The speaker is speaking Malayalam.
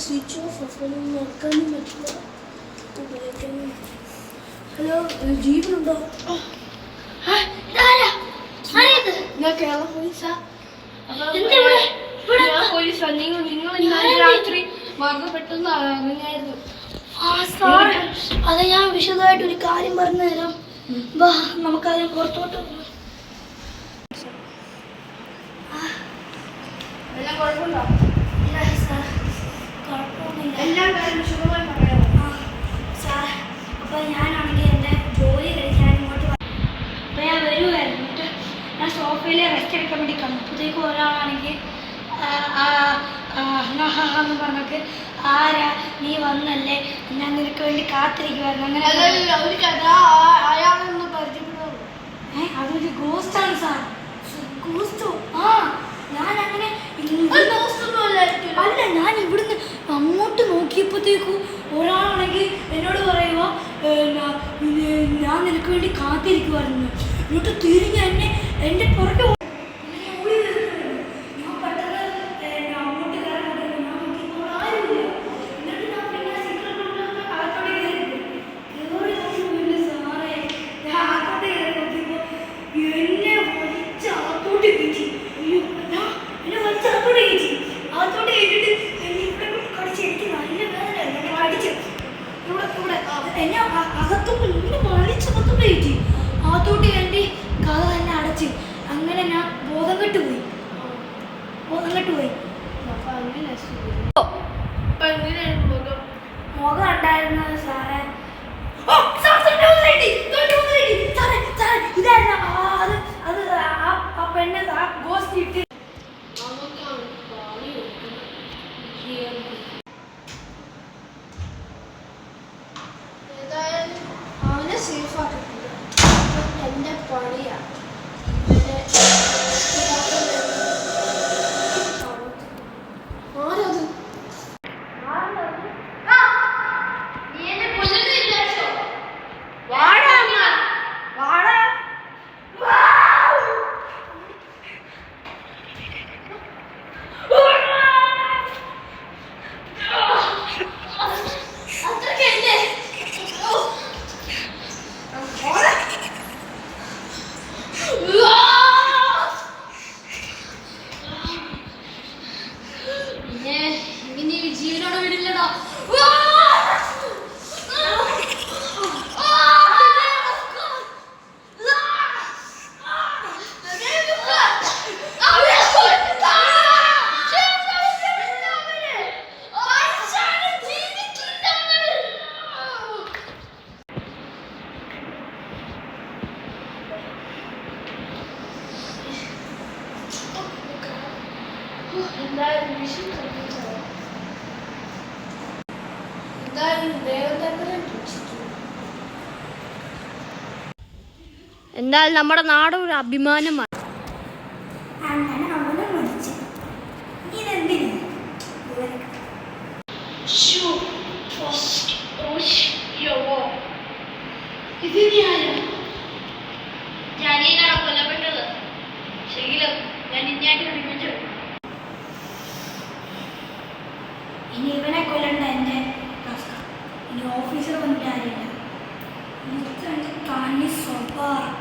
സ്വിച്ച് ഓഫ് ഫോണിൽ നോക്കാനും പറ്റില്ല. ഹലോ, ജീവനുണ്ടോ? ഞാൻ കേരള പോലീസാ. പോലീസാ. നിങ്ങൾ രാത്രി മരണപ്പെട്ടെന്ന് അറിഞ്ഞായിരുന്നു. അത് ഞാൻ വിശദമായിട്ട് ഒരു കാര്യം പറഞ്ഞു തരാം. വാ, നമുക്കതിന് പുറത്തോട്ട് എല്ലാം കുഴപ്പമുണ്ടോ? ഇല്ല സാർ, കുഴപ്പമൊന്നുമില്ല. എല്ലാ കാര്യം വിശദമായി പറയാമോ? സാർ, അപ്പോൾ ഞാനാണെങ്കിൽ എൻ്റെ ജോലി കഴിഞ്ഞ് ഞാൻ ഇങ്ങോട്ട് അപ്പോൾ ഞാൻ വരുമായിരുന്നു. എന്നിട്ട് ഞാൻ സോഫയിൽ റെസ്റ്റ് എടുക്കാൻ വേണ്ടി കണ്ടപ്പോഴത്തേക്കും ഒരാളാണെങ്കിൽ എന്ന് പറഞ്ഞൊക്കെ, ആരാ നീ വന്നല്ലേ, ഞാൻ നിനക്ക് വേണ്ടി കാത്തിരിക്കുമായിരുന്നു. അങ്ങനെ അയാളൊന്ന് പരിചയപ്പെടുള്ളൂ. അതൊരു ഗോസ്റ്റാണ് സാർ. ഗോസ്റ്റോ? ആ, ഞാനങ്ങനെ അല്ല, ഞാൻ ഇവിടുന്ന് അങ്ങോട്ട് നോക്കിയപ്പോഴത്തേക്കും ഒരാളാണെങ്കിൽ എന്നോട് പറയുക, ഞാൻ നിനക്ക് വേണ്ടി കാത്തിരിക്കുമായിരുന്നു. എന്നിട്ട് തിരിഞ്ഞ് എന്നെ എൻ്റെ പുറകെ എന്നെ അകത്തോട്ട് ഇങ്ങനെ വലിച്ചകത്തോട്ട് കയറ്റി. അകത്തോട്ട് എൻ്റെ കഥ തന്നെ അടച്ച്. അങ്ങനെ ഞാൻ ബോധം കെട്ടുപോയി. മുഖം ഉണ്ടായിരുന്നത് സാറേ, ഇതായിരുന്നു അത് ആ പെണ്ണ് ആ ഗോസ്റ്റ് ഇട്ട് അവനെ സേഫ് ആക്കിയിട്ടുണ്ട്. എൻ്റെ പണിയാണ്. ആരത്? ജീവനോട് വിടില്ലടാ. എന്തായാലും വിഷയം കണ്ടിട്ടോ. എന്തായാലും നമ്മുടെ നാട് ഒരു അഭിമാനമാണ്. ജാനിയനാണ് കൊല്ലപ്പെട്ടത്. ശരിക്കും ഞാൻ ഇന്നായിട്ട് വിളിപ്പിച്ചു. ഇനി ഇവനെ കൊല്ലണ്ട എൻ്റെ ടാസ്ക്. ഇനി ഓഫീസർ വന്നിട്ട് ആരില്ല. സ്വഭാവം